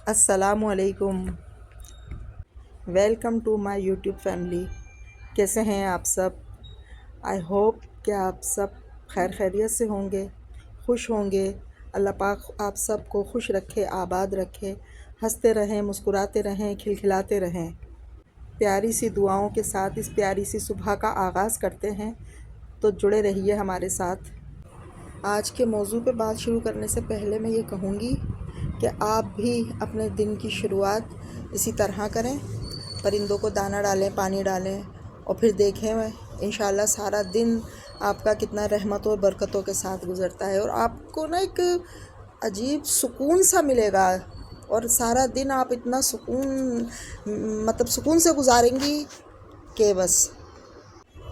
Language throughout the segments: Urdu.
السلام علیکم، welcome to my YouTube family. کیسے ہیں آپ سب؟ آئی ہوپ کہ آپ سب خیر خیریت سے ہوں گے، خوش ہوں گے۔ اللہ پاک آپ سب کو خوش رکھے، آباد رکھے، ہنستے رہیں، مسکراتے رہیں، کھلکھلاتے رہیں۔ پیاری سی دعاؤں کے ساتھ اس پیاری سی صبح کا آغاز کرتے ہیں، تو جڑے رہیے ہمارے ساتھ۔ آج کے موضوع پہ بات شروع کرنے سے پہلے میں یہ کہوں گی کہ آپ بھی اپنے دن کی شروعات اسی طرح کریں، پرندوں کو دانہ ڈالیں، پانی ڈالیں، اور پھر دیکھیں انشاءاللہ سارا دن آپ کا کتنا رحمتوں اور برکتوں کے ساتھ گزرتا ہے، اور آپ کو نا ایک عجیب سکون سا ملے گا، اور سارا دن آپ اتنا سکون سے گزاریں گی کہ بس۔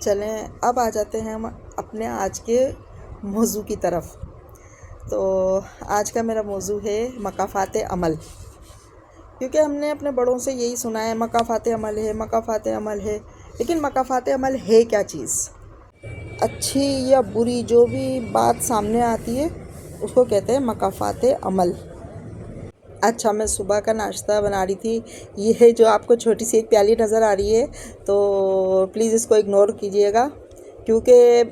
چلیں اب آ جاتے ہیں ہم اپنے آج کے موضوع کی طرف۔ تو آج کا میرا موضوع ہے مکافات عمل، کیونکہ ہم نے اپنے بڑوں سے یہی سنا ہے مکافات عمل ہے، مکافات عمل ہے، لیکن مکافات عمل ہے کیا چیز؟ اچھی یا بری جو بھی بات سامنے آتی ہے اس کو کہتے ہیں مکافات عمل۔ اچھا، میں صبح کا ناشتہ بنا رہی تھی، یہ جو آپ کو چھوٹی سی ایک پیالی نظر آ رہی ہے تو پلیز اس کو اگنور کیجیے گا، کیونکہ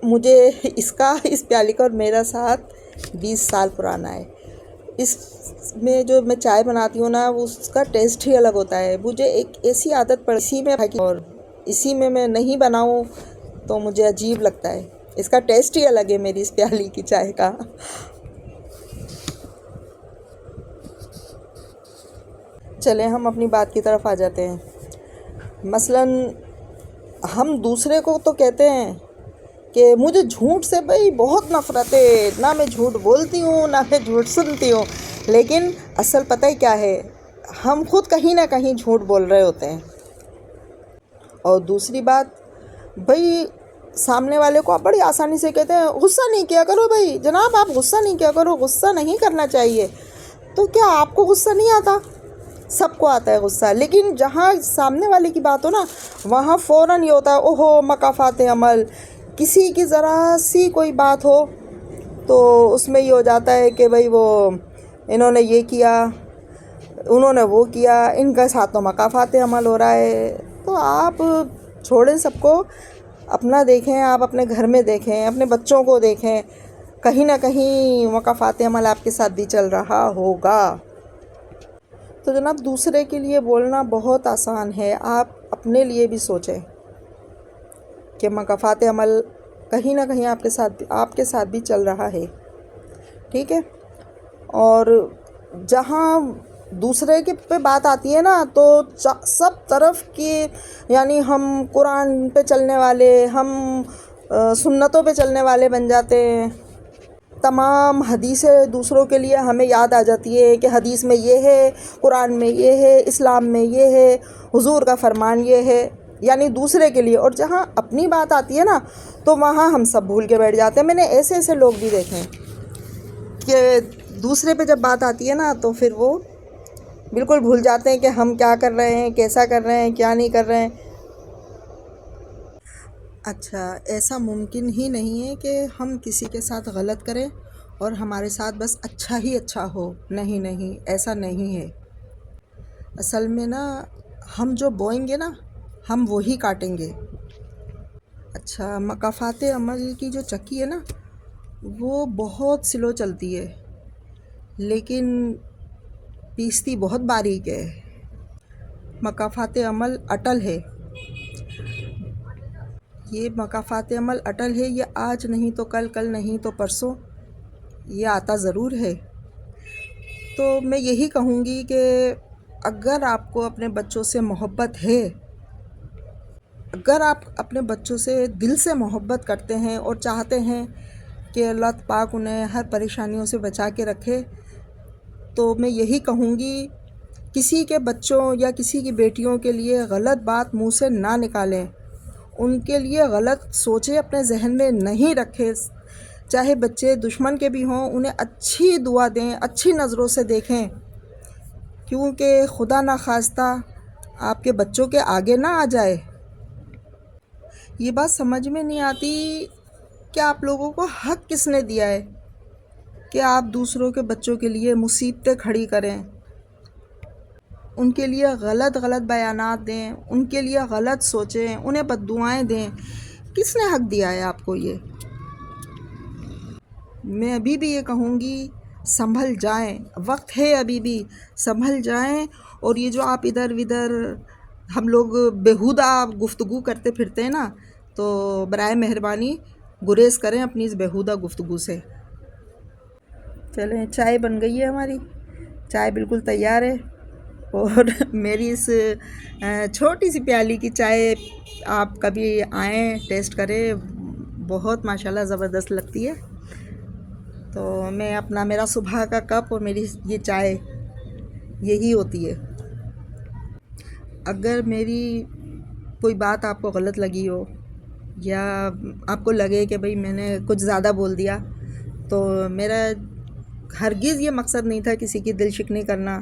مجھے اس پیالی کا اور میرا ساتھ 20 سال پرانا ہے۔ اس میں جو میں چائے بناتی ہوں نا، اس کا ٹیسٹ ہی الگ ہوتا ہے۔ مجھے ایک ایسی عادت پڑ اور اسی میں نہیں بناؤں تو مجھے عجیب لگتا ہے۔ اس کا ٹیسٹ ہی الگ ہے میری اس پیالی کی چائے کا۔ چلیں ہم اپنی بات کی طرف آ جاتے ہیں۔ مثلاً ہم دوسرے کو تو کہتے ہیں کہ مجھے جھوٹ سے بھئی بہت نفرت ہے، نہ میں جھوٹ بولتی ہوں نہ میں جھوٹ سنتی ہوں، لیکن اصل پتہ ہی کیا ہے، ہم خود کہیں نہ کہیں جھوٹ بول رہے ہوتے ہیں۔ اور دوسری بات، بھئی سامنے والے کو آپ بڑی آسانی سے کہتے ہیں غصہ نہیں کیا کرو، بھئی جناب آپ غصہ نہیں کیا کرو، غصہ نہیں کرنا چاہیے۔ تو کیا آپ کو غصہ نہیں آتا؟ سب کو آتا ہے غصہ، لیکن جہاں سامنے والے کی بات ہو نا، وہاں فوراً یہ ہوتا ہے اوہو مکافات عمل۔ کسی کی ذرا سی کوئی بات ہو تو اس میں یہ ہو جاتا ہے کہ بھئی وہ انہوں نے یہ کیا، انہوں نے وہ کیا، ان کے ساتھ تو مکافات عمل ہو رہا ہے۔ تو آپ چھوڑیں سب کو، اپنا دیکھیں، آپ اپنے گھر میں دیکھیں، اپنے بچوں کو دیکھیں، کہیں نہ کہیں مکافات عمل آپ کے ساتھ بھی چل رہا ہوگا۔ تو جناب دوسرے کے لیے بولنا بہت آسان ہے، آپ اپنے لیے بھی سوچیں کہ مکافات عمل کہیں نہ کہیں آپ کے ساتھ بھی چل رہا ہے، ٹھیک ہے؟ اور جہاں دوسرے کے پہ بات آتی ہے نا تو سب طرف کی، یعنی ہم قرآن پہ چلنے والے، ہم سنتوں پہ چلنے والے بن جاتے ہیں۔ تمام حدیثیں دوسروں کے لیے ہمیں یاد آ جاتی ہے کہ حدیث میں یہ ہے، قرآن میں یہ ہے، اسلام میں یہ ہے، حضور کا فرمان یہ ہے، یعنی دوسرے کے لیے۔ اور جہاں اپنی بات آتی ہے نا تو وہاں ہم سب بھول کے بیٹھ جاتے ہیں۔ میں نے ایسے لوگ بھی دیکھے ہیں کہ دوسرے پہ جب بات آتی ہے نا تو پھر وہ بالکل بھول جاتے ہیں کہ ہم کیا کر رہے ہیں، کیسا کر رہے ہیں، کیا نہیں کر رہے ہیں۔ اچھا، ایسا ممکن ہی نہیں ہے کہ ہم کسی کے ساتھ غلط کریں اور ہمارے ساتھ بس اچھا ہی اچھا ہو۔ نہیں، ایسا نہیں ہے۔ اصل میں نا ہم جو بوئیں گے نا ہم وہی کاٹیں گے۔ اچھا، مکافات عمل کی جو چکی ہے نا وہ بہت سلو چلتی ہے، لیکن پیستی بہت باریک ہے۔ مکافات عمل اٹل ہے، یہ مکافات عمل اٹل ہے، یہ آج نہیں تو کل، کل نہیں تو پرسوں، یہ آتا ضرور ہے۔ تو میں یہی کہوں گی کہ اگر آپ کو اپنے بچوں سے محبت ہے، اگر آپ اپنے بچوں سے دل سے محبت کرتے ہیں اور چاہتے ہیں کہ اللہ پاک انہیں ہر پریشانیوں سے بچا کے رکھے، تو میں یہی کہوں گی کسی کے بچوں یا کسی کی بیٹیوں کے لیے غلط بات منہ سے نہ نکالیں، ان کے لیے غلط سوچیں اپنے ذہن میں نہیں رکھیں۔ چاہے بچے دشمن کے بھی ہوں، انہیں اچھی دعا دیں، اچھی نظروں سے دیکھیں، کیونکہ خدا نخواستہ آپ کے بچوں کے آگے نہ آ جائے۔ یہ بات سمجھ میں نہیں آتی کہ آپ لوگوں کو حق کس نے دیا ہے کہ آپ دوسروں کے بچوں کے لیے مصیبتیں کھڑی کریں، ان کے لیے غلط غلط بیانات دیں، ان کے لیے غلط سوچیں، انہیں بددعائیں دیں؟ کس نے حق دیا ہے آپ کو یہ؟ میں ابھی بھی یہ کہوں گی، سنبھل جائیں، وقت ہے ابھی بھی، سنبھل جائیں۔ اور یہ جو آپ ادھر ودھر ہم لوگ بیہودہ گفتگو کرتے پھرتے ہیں نا، تو برائے مہربانی گریز کریں اپنی اس بیہودہ گفتگو سے۔ چلیں، چائے بن گئی ہے ہماری، چائے بالکل تیار ہے، اور میری اس چھوٹی سی پیالی کی چائے آپ کبھی آئیں ٹیسٹ کریں، بہت ماشاءاللہ زبردست لگتی ہے۔ تو میں میرا صبح کا کپ اور میری یہ چائے یہی ہوتی ہے۔ اگر میری کوئی بات آپ کو غلط لگی ہو، یا آپ کو لگے کہ بھئی میں نے کچھ زیادہ بول دیا، تو میرا ہرگز یہ مقصد نہیں تھا کسی کی دل شکنی کرنا،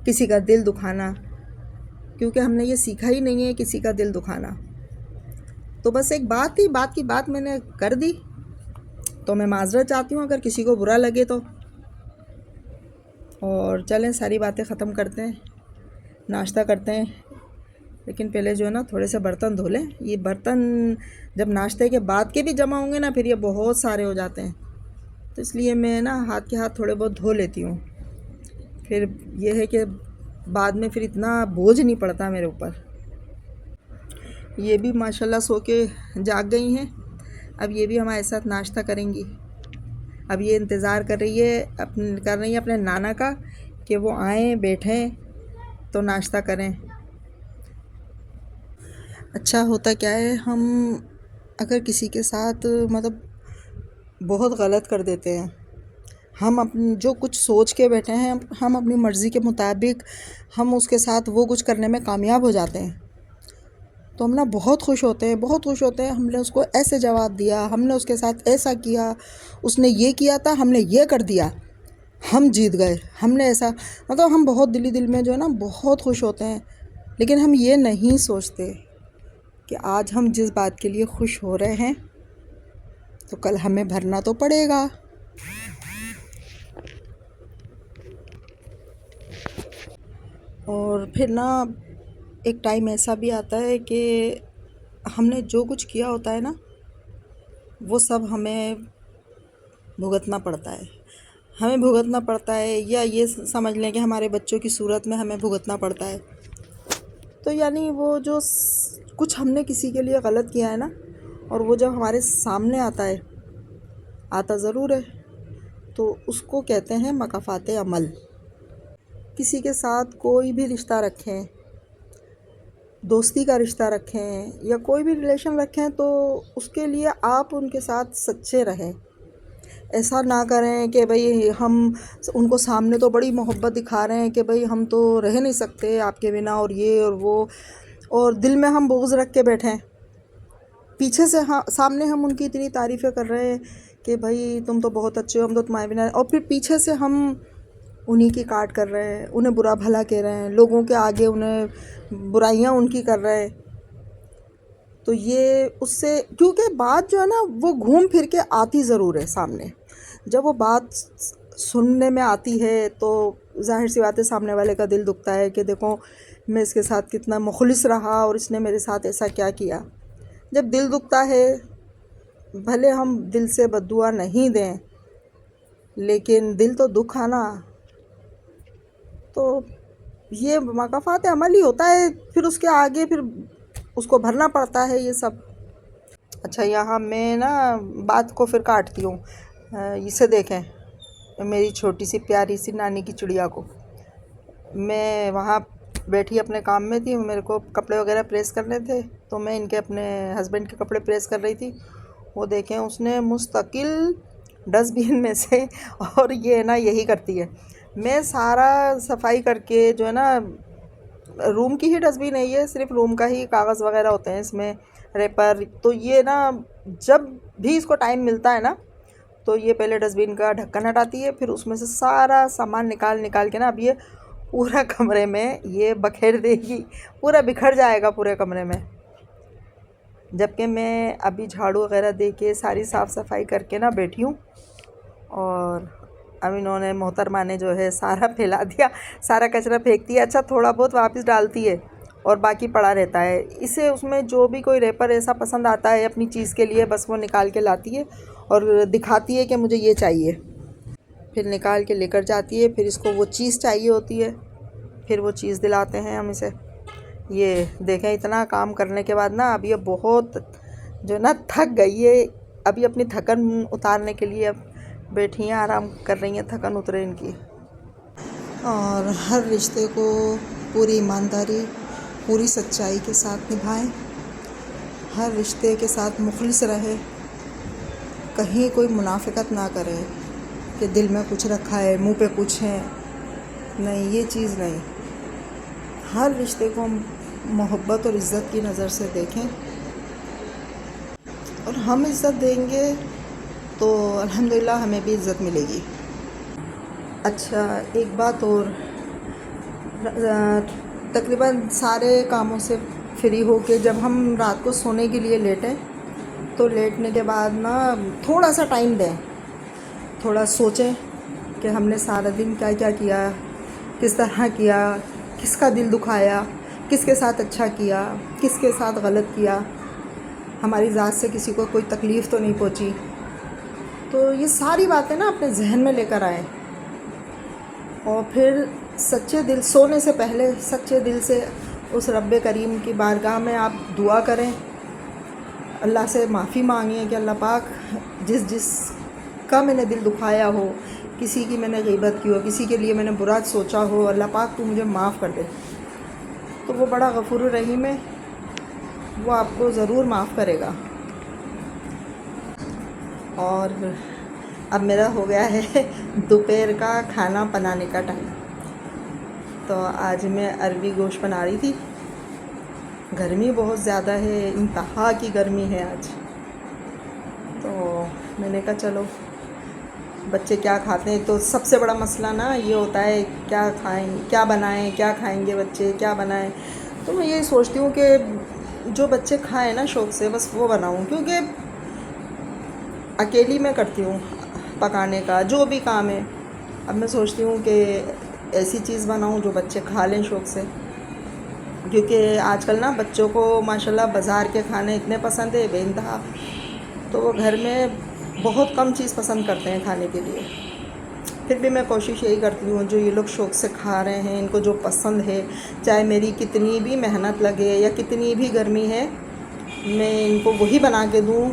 کسی کا دل دکھانا، کیونکہ ہم نے یہ سیکھا ہی نہیں ہے کسی کا دل دکھانا۔ تو بس ایک بات تھی، بات کی بات میں نے کر دی، تو میں معذرت چاہتی ہوں اگر کسی کو برا لگے تو۔ اور چلیں ساری باتیں ختم کرتے ہیں، ناشتہ کرتے ہیں، لیکن پہلے جو ہے نا تھوڑے سے برتن دھو لیں۔ یہ برتن جب ناشتے کے بعد کے بھی جمع ہوں گے نا، پھر یہ بہت سارے ہو جاتے ہیں، تو اس لیے میں نا ہاتھ کے ہاتھ تھوڑے بہت دھو لیتی ہوں، پھر یہ ہے کہ بعد میں پھر اتنا بوجھ نہیں پڑتا میرے اوپر۔ یہ بھی ماشاءاللہ سو کے جاگ گئی ہیں، اب یہ بھی ہمارے ساتھ ناشتہ کریں گی۔ اب یہ انتظار کر رہی ہے اپنے نانا کا کہ وہ آئیں بیٹھیں تو ناشتہ کریں۔ اچھا ہوتا کیا ہے، ہم اگر کسی کے ساتھ مطلب بہت غلط کر دیتے ہیں، ہم جو کچھ سوچ کے بیٹھے ہیں، ہم اپنی مرضی کے مطابق ہم اس کے ساتھ وہ کچھ کرنے میں کامیاب ہو جاتے ہیں، تو ہم نا بہت خوش ہوتے ہیں، بہت خوش ہوتے ہیں۔ ہم نے اس کو ایسے جواب دیا، ہم نے اس کے ساتھ ایسا کیا، اس نے یہ کیا تھا، ہم نے یہ کر دیا، ہم جیت گئے، ہم نے ایسا، مطلب ہم بہت دل میں جو ہے نا بہت خوش ہوتے ہیں، لیکن ہم یہ نہیں سوچتے کہ آج ہم جس بات کے لیے خوش ہو رہے ہیں تو کل ہمیں بھرنا تو پڑے گا۔ اور پھر نا ایک ٹائم ایسا بھی آتا ہے کہ ہم نے جو کچھ کیا ہوتا ہے نا، وہ سب ہمیں بھگتنا پڑتا ہے، ہمیں بھگتنا پڑتا ہے، یا یہ سمجھ لیں کہ ہمارے بچوں کی صورت میں ہمیں بھگتنا پڑتا ہے۔ تو یعنی وہ جو کچھ ہم نے کسی کے لیے غلط کیا ہے نا، اور وہ جب ہمارے سامنے آتا ضرور ہے، تو اس کو کہتے ہیں مکافات عمل۔ کسی کے ساتھ کوئی بھی رشتہ رکھیں، دوستی کا رشتہ رکھیں یا کوئی بھی ریلیشن رکھیں، تو اس کے لیے آپ ان کے ساتھ سچے رہیں۔ ایسا نہ کریں کہ بھئی ہم ان کو سامنے تو بڑی محبت دکھا رہے ہیں کہ بھئی ہم تو رہ نہیں سکتے آپ کے بنا، اور یہ اور وہ، اور دل میں ہم بغض رکھ کے بیٹھیں، پیچھے سے سامنے ہم ان کی اتنی تعریفیں کر رہے ہیں کہ بھئی تم تو بہت اچھے ہو، ہم تو تمہارے بنا، اور پھر پیچھے سے ہم انہی کی کاٹ کر رہے ہیں، انہیں برا بھلا کہہ رہے ہیں، لوگوں کے آگے انہیں برائیاں ان کی کر رہے ہیں۔ تو یہ اس سے، کیونکہ بات جو ہے نا وہ گھوم پھر کے آتی ضرور ہے سامنے، جب وہ بات سننے میں آتی ہے تو ظاہر سی بات ہے سامنے والے کا دل دکھتا ہے کہ دیکھو میں اس کے ساتھ کتنا مخلص رہا اور اس نے میرے ساتھ ایسا کیا کیا۔ جب دل دکھتا ہے، بھلے ہم دل سے بددعا نہیں دیں، لیکن دل تو دکھا نا، تو یہ مکافات عمل ہی ہوتا ہے، پھر اس کے آگے پھر اس کو بھرنا پڑتا ہے یہ سب۔ اچھا، یہاں میں نا بات کو پھر کاٹتی ہوں، اسے دیکھیں میری چھوٹی سی پیاری سی نانی کی چڑیا کو۔ میں وہاں بیٹھی اپنے کام میں تھی، میرے کو کپڑے وغیرہ پریس کرنے تھے، تو میں ان کے اپنے ہسبینڈ کے کپڑے پریس کر رہی تھی۔ وہ دیکھیں اس نے مستقل ڈسٹ بین میں سے، اور یہ نا یہی کرتی ہے، میں سارا صفائی کر کے جو ہے نا، روم کی ہی ڈسٹ بین ہے یہ، صرف روم کا ہی کاغذ وغیرہ ہوتے ہیں اس میں، ریپر، تو یہ نا جب بھی اس کو ٹائم ملتا ہے نا، تو یہ پہلے ڈسٹ بین کا ڈھکن ہٹاتی ہے، پھر اس میں سے سارا سامان نکال کے نا، اب یہ پورا کمرے میں یہ بکھیر دے گی، پورا بکھر جائے گا پورے کمرے میں۔ جبکہ میں ابھی جھاڑو وغیرہ دے کے ساری صاف صفائی کر کے نا بیٹھی ہوں، اور اب انہوں نے محترمہ نے جو ہے سارا پھیلا دیا، سارا کچرا پھینک دیا. اچھا تھوڑا بہت واپس ڈالتی ہے اور باقی پڑا رہتا ہے. اسے اس میں جو بھی کوئی ریپر ایسا پسند آتا ہے اپنی چیز کے لیے، بس وہ نکال کے لاتی ہے اور دکھاتی ہے کہ مجھے یہ چاہیے. پھر نکال کے لے کر جاتی ہے. پھر اس کو وہ چیز چاہیے ہوتی ہے، پھر وہ چیز دلاتے ہیں ہم اسے. یہ دیکھیں اتنا کام کرنے کے بعد نا اب یہ بہت جو نا تھک گئی ہے. ابھی اپنی تھکن اتارنے کے لیے اب بیٹھی ہیں، آرام کر رہی ہیں، تھکن اترے ان کی. اور ہر رشتے کو پوری ایمانداری، پوری سچائی کے ساتھ نبھائیں. ہر رشتے کے ساتھ مخلص رہے. کہیں کوئی منافقت نہ کرے کہ دل میں کچھ رکھا ہے، منہ پہ کچھ ہے. نہیں، یہ چیز نہیں. ہر رشتے کو محبت اور عزت کی نظر سے دیکھیں، اور ہم عزت دیں گے تو الحمدللہ ہمیں بھی عزت ملے گی. اچھا ایک بات اور، تقریباً سارے کاموں سے فری ہو کے جب ہم رات کو سونے کے لیے لیٹیں تو لیٹنے کے بعد نا تھوڑا سا ٹائم دیں، تھوڑا سوچیں کہ ہم نے سارا دن کیا کیا کیا، کس طرح کیا، کس کا دل دکھایا، کس کے ساتھ اچھا کیا، کس کے ساتھ غلط کیا، ہماری ذات سے کسی کو کوئی تکلیف تو نہیں پہنچی. تو یہ ساری باتیں نا اپنے ذہن میں لے کر آئیں، اور پھر سچے دل، سونے سے پہلے سچے دل سے اس رب کریم کی بارگاہ میں آپ دعا کریں، اللہ سے معافی مانگیں کہ اللہ پاک جس کا میں نے دل دکھایا ہو، کسی کی میں نے غیبت کی ہو، کسی کے لیے میں نے برا سوچا ہو، اللہ پاک تو مجھے معاف کر دے. تو وہ بڑا غفور الرحیم ہے، وہ آپ کو ضرور معاف کرے گا. اور اب میرا ہو گیا ہے دوپہر کا کھانا بنانے کا ٹائم. تو آج میں عربی گوشت بنا رہی تھی. گرمی بہت زیادہ ہے، انتہا کی گرمی ہے آج. تو میں نے کہا چلو بچے کیا کھاتے ہیں، تو سب سے بڑا مسئلہ نا یہ ہوتا ہے کیا کھائیں، کیا بنائیں، کیا کھائیں گے بچے، کیا بنائیں. تو میں یہ سوچتی ہوں کہ جو بچے کھائیں نا شوق سے بس وہ بناؤں، کیونکہ اکیلی میں کرتی ہوں پکانے کا جو بھی کام ہے. اب میں سوچتی ہوں کہ ایسی چیز بناؤں جو بچے کھا لیں شوق سے، کیونکہ آج کل نا بچوں کو ماشاءاللہ بازار کے کھانے اتنے پسند ہے بے انتہا، تو وہ گھر میں بہت کم چیز پسند کرتے ہیں کھانے کے لیے. پھر بھی میں کوشش یہی کرتی ہوں جو یہ لوگ شوق سے کھا رہے ہیں، ان کو جو پسند ہے، چاہے میری کتنی بھی محنت لگے یا کتنی بھی گرمی ہے، میں ان کو وہی بنا کے دوں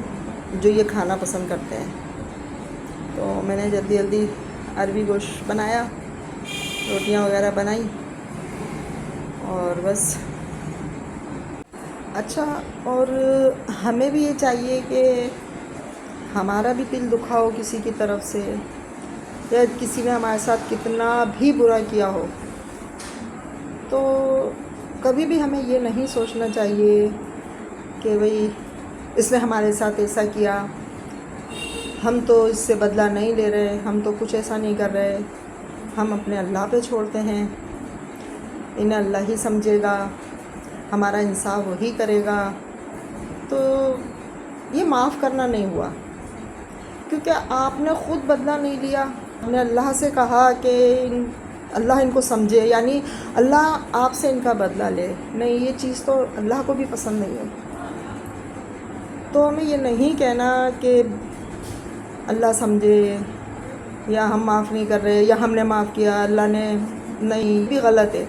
جو یہ کھانا پسند کرتے ہیں. تو میں نے جلدی جلدی عربی گوشت بنایا، روٹیاں وغیرہ بنائیں، اور بس. اچھا اور ہمیں بھی یہ چاہیے کہ ہمارا بھی دل دکھا ہو کسی کی طرف سے، یا کسی نے ہمارے ساتھ کتنا بھی برا کیا ہو، تو کبھی بھی ہمیں یہ نہیں سوچنا چاہیے کہ بھئی اس نے ہمارے ساتھ ایسا کیا، ہم تو اس سے بدلہ نہیں لے رہے، ہم تو کچھ ایسا نہیں کر رہے. ہم اپنے اللہ پہ چھوڑتے ہیں، انہیں اللہ ہی سمجھے گا، ہمارا انصاف وہی کرے گا. تو یہ معاف کرنا نہیں ہوا، کیونکہ آپ نے خود بدلہ نہیں لیا. ہم نے اللہ سے کہا کہ اللہ ان کو سمجھے، یعنی اللہ آپ سے ان کا بدلہ لے. نہیں، یہ چیز تو اللہ کو بھی پسند نہیں ہے. تو ہمیں یہ نہیں کہنا کہ اللہ سمجھے، یا ہم معاف نہیں کر رہے، یا ہم نے معاف کیا اللہ نے، نہیں، بھی غلط ہے.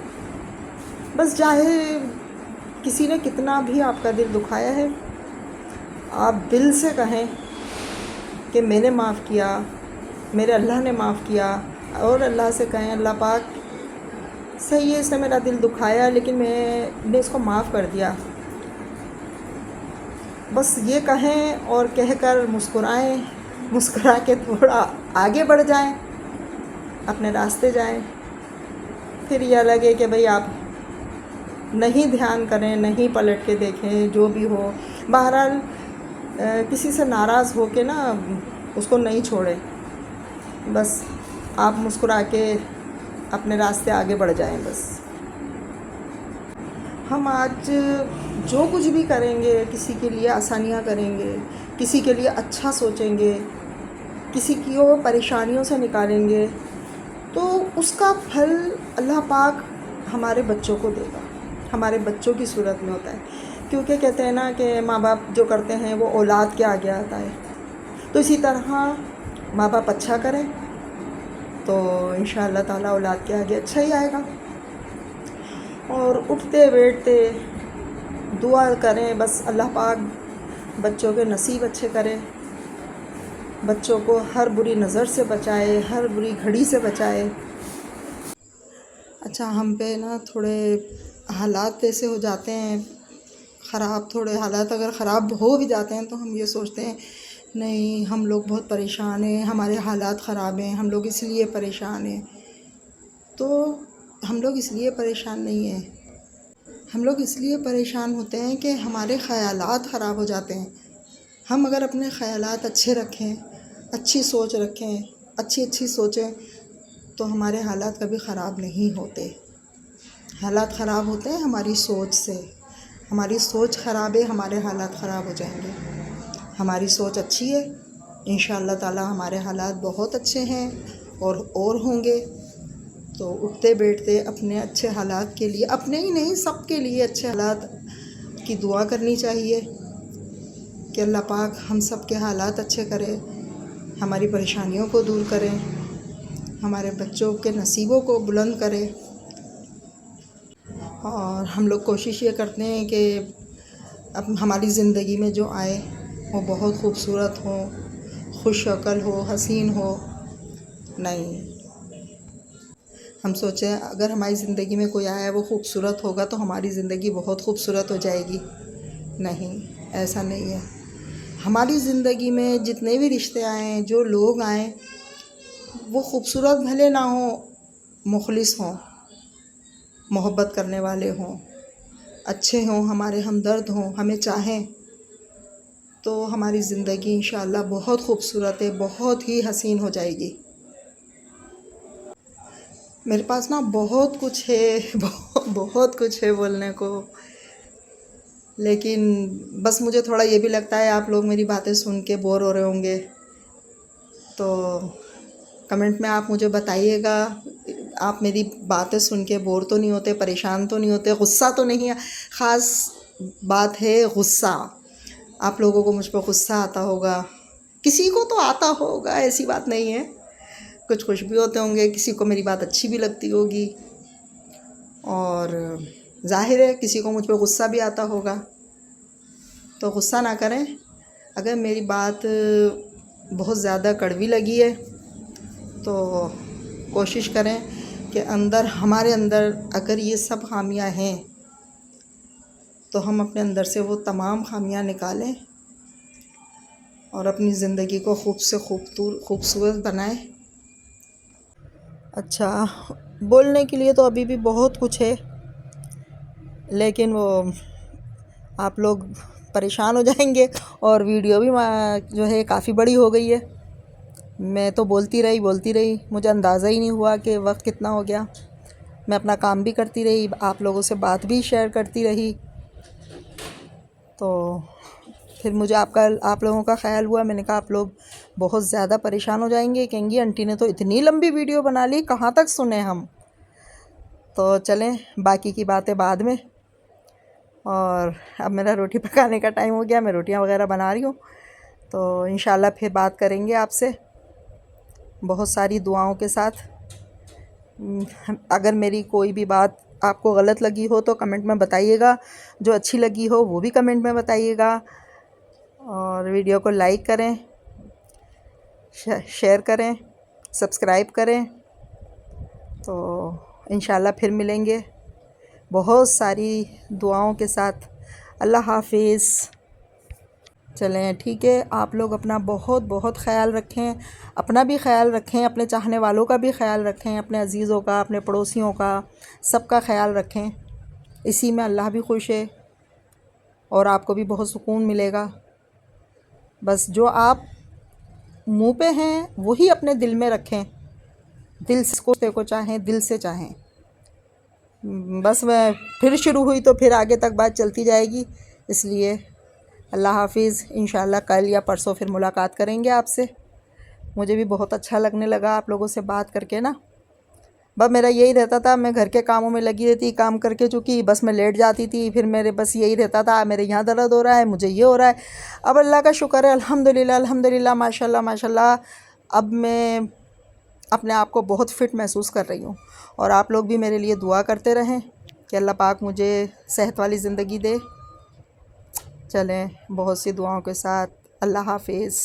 بس چاہے کسی نے کتنا بھی آپ کا دل دکھایا ہے، آپ دل سے کہیں کہ میں نے معاف کیا، میرے اللہ نے معاف کیا، اور اللہ سے کہیں اللہ پاک صحیح ہے اس نے میرا دل دکھایا لیکن میں نے اس کو معاف کر دیا. بس یہ کہیں اور کہہ کر مسکرائیں، مسکرا کے تھوڑا آگے بڑھ جائیں، اپنے راستے جائیں. پھر یہ لگے کہ بھئی آپ نہیں دھیان کریں، نہیں پلٹ کے دیکھیں، جو بھی ہو. بہرحال کسی سے ناراض ہو کے نا اس کو نہیں چھوڑیں، بس آپ مسکرا کے اپنے راستے آگے بڑھ جائیں. بس ہم آج جو کچھ بھی کریں گے کسی کے لیے آسانیاں کریں گے، کسی کے لیے اچھا سوچیں گے، کسی کی وہ پریشانیوں سے نکالیں گے تو اس کا پھل اللہ پاک ہمارے بچوں کو دے گا، ہمارے بچوں کی صورت میں ہوتا ہے، کیونکہ کہتے ہیں نا کہ ماں باپ جو کرتے ہیں وہ اولاد کے آگے آتا ہے. تو اسی طرح ماں باپ اچھا کریں تو انشاءاللہ تعالیٰ اولاد کے آگے اچھا ہی آئے گا. اور اٹھتے بیٹھتے دعا کریں بس اللہ پاک بچوں کے نصیب اچھے کرے، بچوں کو ہر بری نظر سے بچائے، ہر بری گھڑی سے بچائے. اچھا ہم پہ نا تھوڑے حالات ایسے ہو جاتے ہیں خراب، تھوڑے حالات اگر خراب ہو بھی جاتے ہیں تو ہم یہ سوچتے ہیں نہیں ہم لوگ بہت پریشان ہیں، ہمارے حالات خراب ہیں، ہم لوگ اس لیے پریشان ہیں. تو ہم لوگ اس لیے پریشان نہیں ہیں، ہم لوگ اس لیے پریشان ہوتے ہیں کہ ہمارے خیالات خراب ہو جاتے ہیں. ہم اگر اپنے خیالات اچھے رکھیں، اچھی سوچ رکھیں، اچھی سوچیں تو ہمارے حالات کبھی خراب نہیں ہوتے. حالات خراب ہوتے ہیں ہماری سوچ سے، ہماری سوچ خراب ہے ہمارے حالات خراب ہو جائیں گے. ہماری سوچ اچھی ہے انشاءاللہ تعالیٰ ہمارے حالات بہت اچھے ہیں اور ہوں گے. تو اٹھتے بیٹھتے اپنے اچھے حالات کے لیے، اپنے ہی نہیں سب کے لیے اچھے حالات کی دعا کرنی چاہیے کہ اللہ پاک ہم سب کے حالات اچھے کرے، ہماری پریشانیوں کو دور کرے، ہمارے بچوں کے نصیبوں کو بلند کرے. اور ہم لوگ کوشش یہ کرتے ہیں کہ اب ہماری زندگی میں جو آئے وہ بہت خوبصورت ہو، خوش شکل ہو، حسین ہو. نہیں، ہم سوچیں اگر ہماری زندگی میں کوئی آیا ہے وہ خوبصورت ہوگا تو ہماری زندگی بہت خوبصورت ہو جائے گی. نہیں، ایسا نہیں ہے. ہماری زندگی میں جتنے بھی رشتے آئیں، جو لوگ آئیں، وہ خوبصورت بھلے نہ ہوں، مخلص ہوں، محبت کرنے والے ہوں، اچھے ہوں، ہمارے ہمدرد ہوں، ہمیں چاہیں، تو ہماری زندگی انشاءاللہ بہت خوبصورت ہے، بہت ہی حسین ہو جائے گی. میرے پاس نا بہت کچھ ہے بہت کچھ ہے بولنے کو، لیکن بس مجھے تھوڑا یہ بھی لگتا ہے آپ لوگ میری باتیں سن کے بور ہو رہے ہوں گے. تو کمنٹ میں آپ مجھے بتائیے گا آپ میری باتیں سن کے بور تو نہیں ہوتے، پریشان تو نہیں ہوتے، غصہ تو نہیں ہے. خاص بات ہے غصہ، آپ لوگوں کو مجھ پہ غصہ آتا ہوگا، کسی کو تو آتا ہوگا، ایسی بات نہیں ہے. کچھ خوش بھی ہوتے ہوں گے، کسی کو میری بات اچھی بھی لگتی ہوگی، اور ظاہر ہے کسی کو مجھ پہ غصہ بھی آتا ہوگا. تو غصہ نہ کریں. اگر میری بات بہت زیادہ کڑوی لگی ہے تو کوشش کریں کہ ہمارے اندر اگر یہ سب خامیاں ہیں تو ہم اپنے اندر سے وہ تمام خامیاں نکالیں اور اپنی زندگی کو خوب سے خوبصورت بنائیں. اچھا بولنے کے لیے تو ابھی بھی بہت کچھ ہے، لیکن وہ آپ لوگ پریشان ہو جائیں گے، اور ویڈیو بھی جو ہے کافی بڑی ہو گئی ہے. میں تو بولتی رہی، مجھے اندازہ ہی نہیں ہوا کہ وقت کتنا ہو گیا. میں اپنا کام بھی کرتی رہی، آپ لوگوں سے بات بھی شیئر کرتی رہی. تو پھر مجھے آپ لوگوں کا خیال ہوا، میں نے کہا آپ لوگ بہت زیادہ پریشان ہو جائیں گے، کہیں گی انٹی نے تو اتنی لمبی ویڈیو بنا لی، کہاں تک سنیں ہم. تو چلیں باقی کی باتیں بعد میں. اور اب میرا روٹی پکانے کا ٹائم ہو گیا، میں روٹیاں وغیرہ بنا رہی ہوں. تو انشاءاللہ پھر بات کریں گے آپ سے بہت ساری دعاؤں کے ساتھ. اگر میری کوئی بھی بات آپ کو غلط لگی ہو تو کمنٹ میں بتائیے گا، جو اچھی لگی ہو وہ بھی کمنٹ میں بتائیے گا. اور ویڈیو کو لائک کریں، شیئر کریں، سبسکرائب کریں. تو انشاءاللہ پھر ملیں گے بہت ساری دعاؤں کے ساتھ. اللہ حافظ. چلیں ٹھیک ہے، آپ لوگ اپنا بہت بہت خیال رکھیں، اپنا بھی خیال رکھیں، اپنے چاہنے والوں کا بھی خیال رکھیں، اپنے عزیزوں کا، اپنے پڑوسیوں کا، سب کا خیال رکھیں. اسی میں اللہ بھی خوش ہے اور آپ کو بھی بہت سکون ملے گا. بس جو آپ منہ پہ ہیں وہی اپنے دل میں رکھیں، دل کو چاہیں، دل سے چاہیں. بس میں پھر شروع ہوئی تو پھر آگے تک بات چلتی جائے گی، اس لیے اللہ حافظ. انشاءاللہ کل یا پرسوں پھر ملاقات کریں گے آپ سے. مجھے بھی بہت اچھا لگنے لگا آپ لوگوں سے بات کر کے نا. بس میرا یہی رہتا تھا، میں گھر کے کاموں میں لگی رہتی، کام کر کے چونکہ بس میں لیٹ جاتی تھی، پھر میرے بس یہی رہتا تھا میرے یہاں درد ہو رہا ہے، مجھے یہ ہو رہا ہے. اب اللہ کا شکر ہے، الحمدللہ ماشاء اللہ اب میں اپنے آپ کو بہت فٹ محسوس کر رہی ہوں. اور آپ لوگ بھی میرے لیے دعا کرتے رہیں کہ اللہ پاک مجھے صحت والی زندگی دے. چلیں بہت سی دعاؤں کے ساتھ، اللہ حافظ.